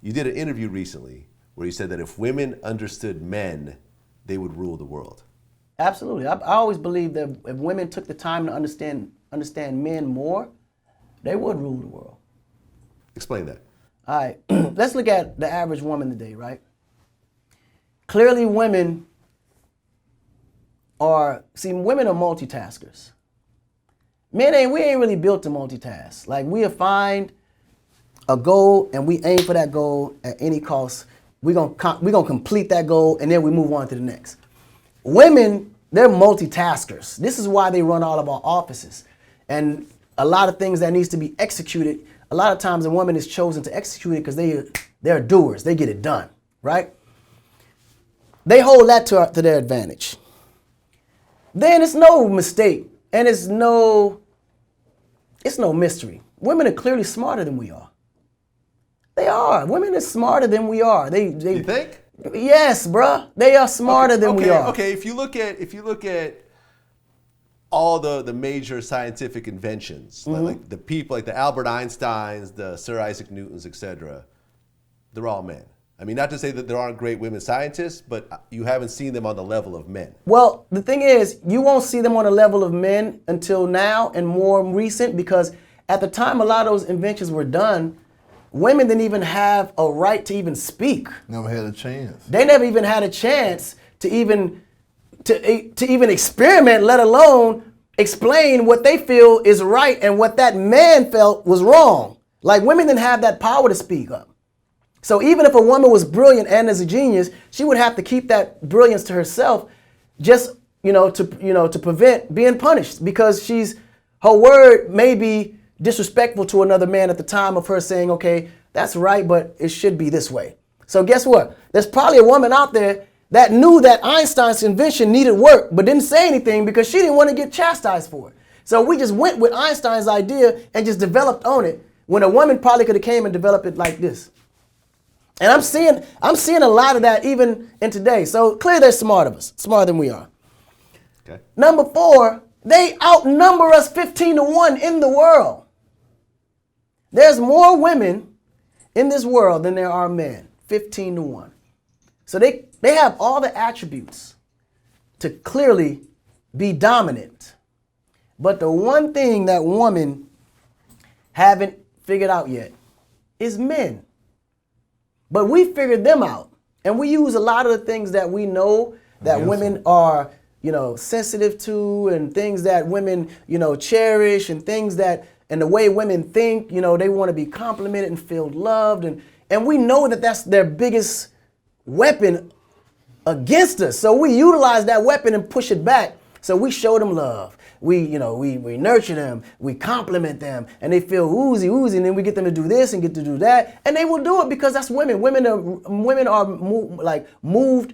You did an interview recently where you said that if women understood men, they would rule the world. Absolutely. I always believe that if women took the time to understand men more, they would rule the world. Explain that. All right, let's look at the average woman today, right? Clearly women are multitaskers. We ain't really built to multitask. Like, we'll find a goal and we aim for that goal at any cost. We're gonna complete that goal and then we move on to the next. Women, they're multitaskers. This is why they run all of our offices. And a lot of things that needs to be executed, a lot of times a woman is chosen to execute it because they're doers. They get it done, right? They hold that to their advantage. Then it's no mistake and it's no mystery. Women are clearly smarter than we are. They are. Women are smarter than we are. You think? Yes, bruh. They are smarter than we are. Okay, if you look at all the major scientific inventions, like the people, like the Albert Einsteins, the Sir Isaac Newtons, etc., they're all men. I mean, not to say that there aren't great women scientists, but you haven't seen them on the level of men. Well, the thing is, you won't see them on the level of men until now and more recent, because at the time a lot of those inventions were done, women didn't even have a right to even speak. Never had a chance. They never even had a chance to even experiment, let alone explain what they feel is right and what that man felt was wrong. Like, women didn't have that power to speak up. So even if a woman was brilliant and is a genius, she would have to keep that brilliance to herself, just to prevent being punished, because her word may be disrespectful to another man at the time of her saying, okay, that's right, but it should be this way. So guess what? There's probably a woman out there that knew that Einstein's invention needed work, but didn't say anything because she didn't want to get chastised for it. So we just went with Einstein's idea and just developed on it, when a woman probably could have came and developed it like this. And I'm seeing a lot of that even in today. So clearly they're smarter than we are. Okay. Number 4, they outnumber us 15-1 in the world. There's more women in this world than there are men, 15-1. So they have all the attributes to clearly be dominant. But the one thing that women haven't figured out yet is men. But we figured them out. And we use a lot of the things that we know that women are, sensitive to, and things that women, cherish, and things that, and the way women think, they want to be complimented and feel loved. And we know that that's their biggest weapon against us. So we utilize that weapon and push it back. So we show them love. We nurture them. We compliment them, and they feel oozy, and then we get them to do this and get to do that, and they will do it because that's women. Women are moved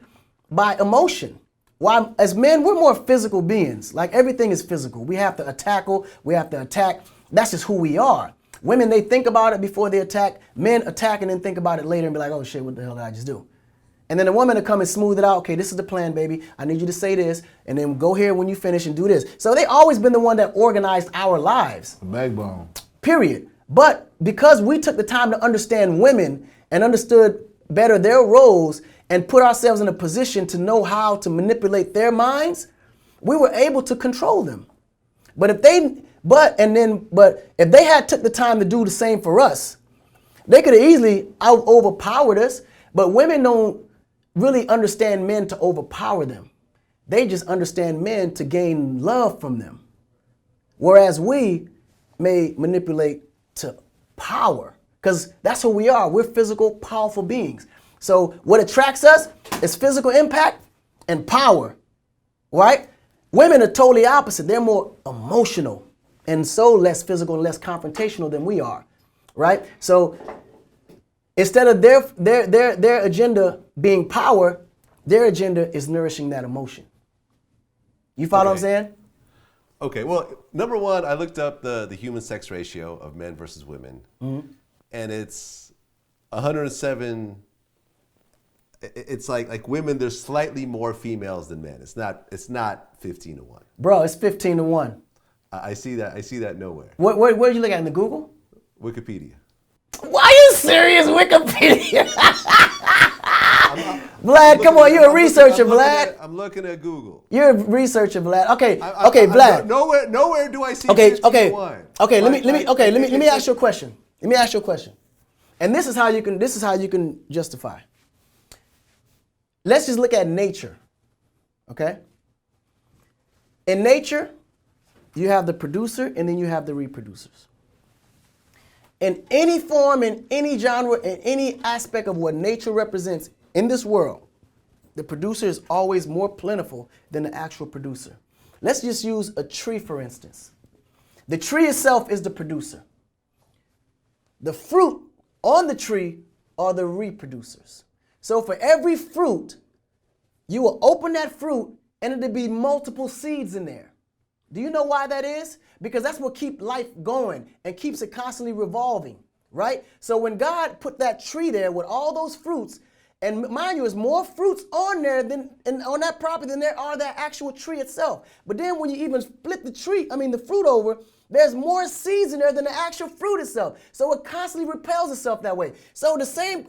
by emotion. While as men, we're more physical beings. Like, everything is physical. We have to we have to attack. That's just who we are. Women, they think about it before they attack. Men attack and then think about it later and be like, oh shit, what the hell did I just do? And then the woman will come and smooth it out. Okay, this is the plan, baby. I need you to say this, and then go here when you finish and do this. So they always been the one that organized our lives. The backbone. Period. But because we took the time to understand women and understood better their roles and put ourselves in a position to know how to manipulate their minds, we were able to control them. But if they had took the time to do the same for us, they could have easily overpowered us. But women don't really understand men to overpower them. They just understand men to gain love from them. Whereas we may manipulate to power, because that's who we are. We're physical, powerful beings. So what attracts us is physical impact and power, right? Women are totally opposite. They're more emotional and so less physical and less confrontational than we are, right? So instead of their agenda being power, their agenda is nourishing that emotion. You follow what I'm saying? Okay, well, number 1, I looked up the human sex ratio of men versus women, and it's 107. It's like women, there's slightly more females than men. It's not 15-1. Bro, it's 15-1. I see that nowhere. Where did you look at, in the Google? Wikipedia. Why are you serious Wikipedia. Vlad, come on, you're a researcher, Vlad. I'm looking at Google. You're a researcher, Vlad. Okay, Vlad. Nowhere do I see. Okay. Let me ask you a question. And this is how you can justify. Let's just look at nature. Okay? In nature, you have the producer and then you have the reproducers. In any form, in any genre, in any aspect of what nature represents in this world, the producer is always more plentiful than the actual producer. Let's just use a tree, for instance. The tree itself is the producer. The fruit on the tree are the reproducers. So for every fruit, you will open that fruit and it'll be multiple seeds in there. Do you know why that is? Because that's what keeps life going and keeps it constantly revolving, right? So when God put that tree there with all those fruits, and mind you, there's more fruits on there on that property than there are that actual tree itself. But then when you even split the fruit over, there's more seeds in there than the actual fruit itself. So it constantly repels itself that way. So the same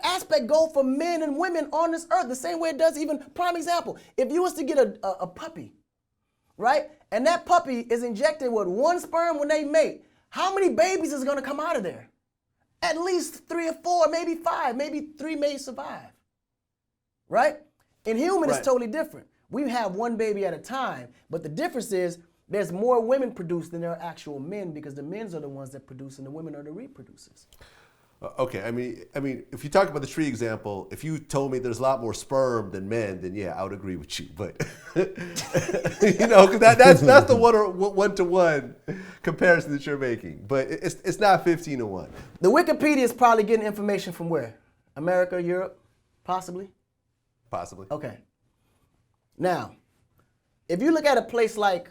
aspect go for men and women on this earth, the same way it does even, prime example, if you was to get a puppy, right? And that puppy is injected with one sperm when they mate, how many babies is gonna come out of there? At least 3 or 4, maybe 5, maybe 3 may survive, right? In human, it's totally different. We have one baby at a time, but the difference is there's more women produced than there are actual men because the men are the ones that produce and the women are the reproducers. Okay, I mean, if you talk about the tree example, if you told me there's a lot more sperm than men, then yeah, I would agree with you. But you know, because that's the one-to-one comparison that you're making. But it's not 15-1. The Wikipedia is probably getting information from where? America, Europe, possibly. Possibly. Okay. Now, if you look at a place like,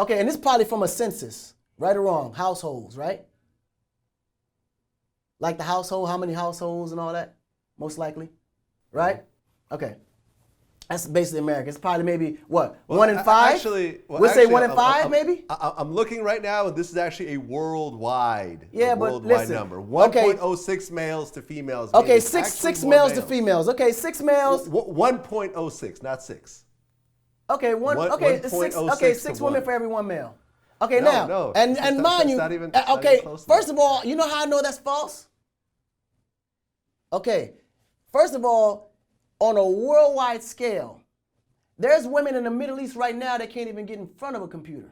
okay, and this is probably from a census, right or wrong, households, right? Like the household, how many households and all that, most likely, right? Okay. That's basically America. It's probably maybe, what, 1 in 5? We'll say 1 in 5, maybe? I'm looking right now, and this is actually a worldwide number. 1.06 males to females. Okay, six males to females. Okay, 6 males. 1.06, not 6. Okay, six women for every 1 male. Okay, No, and mind you, first of all, you know how I know that's false? Okay, first of all, on a worldwide scale, there's women in the Middle East right now that can't even get in front of a computer.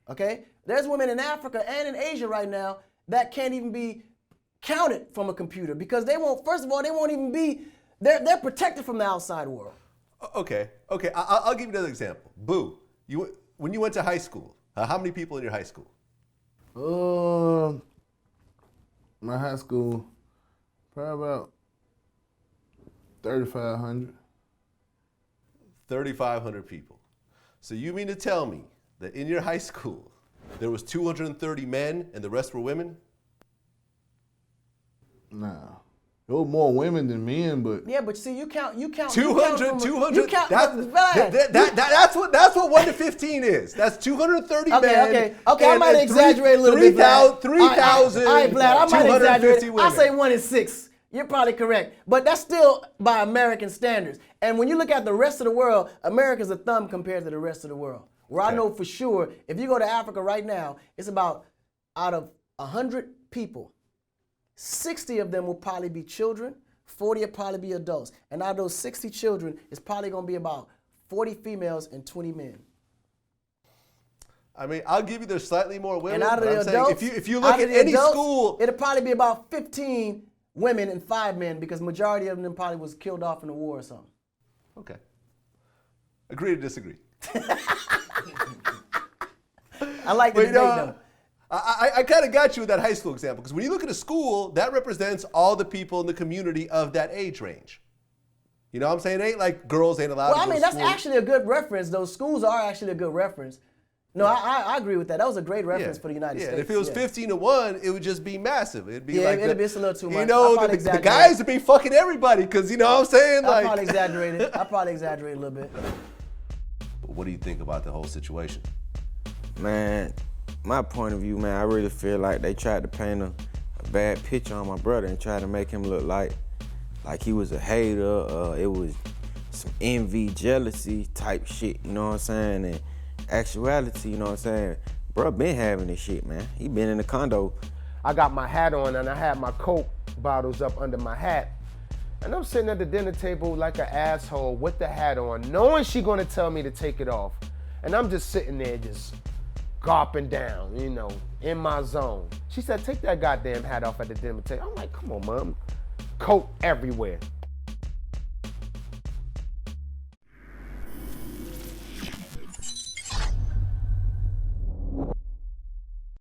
Okay, there's women in Africa and in Asia right now that can't even be counted from a computer because they won't even be, they're protected from the outside world. Okay, I'll give you another example. Boo, when you went to high school, how many people in your high school? My high school, probably about 3,500. 3,500 people. So you mean to tell me that in your high school, there was 230 men and the rest were women? Nah. There were more women than men, but yeah, but see, you count 200. That's what 1 to 15 is. That's 230 men. Okay. I might exaggerate a little bit. 3,000. All right, Vlad. I might exaggerate. I say 1 in 6. You're probably correct, but that's still by American standards. And when you look at the rest of the world, America's a thumb compared to the rest of the world. Where I know for sure, if you go to Africa right now, it's about out of 100 people, 60 of them will probably be children, 40 will probably be adults. And out of those 60 children, it's probably going to be about 40 females and 20 men. I mean, I'll give you there's slightly more women. And out of the adults, if you look at any school, it'll probably be about 15 women and 5 men because majority of them probably was killed off in the war or something. Okay. Agree to disagree. I like the debate though. I kind of got you with that high school example because when you look at a school, that represents all the people in the community of that age range. You know what I'm saying? It ain't like girls ain't allowed to go to school. Well, I mean, that's actually a good reference. Those schools are actually a good reference. No, I agree with that. That was a great reference for the United States. If it was 15-1, it would just be massive. It'd be it'd be just a little too much. You know, the guys would be fucking everybody because, you know what I'm saying? I probably exaggerated. I probably exaggerated a little bit. What do you think about the whole situation? Man, my point of view, man, I really feel like they tried to paint a bad picture on my brother and tried to make him look like he was a hater. It was some envy, jealousy type shit, you know what I'm saying? And actuality, you know what I'm saying? Bro been having this shit, man. He been in the condo. I got my hat on and I had my Coke bottles up under my hat. And I'm sitting at the dinner table like an asshole with the hat on, knowing she gonna tell me to take it off. And I'm just sitting there just gulping down, you know, in my zone. She said, take that goddamn hat off at the dinner table. I'm like, come on, Mom. Coke everywhere.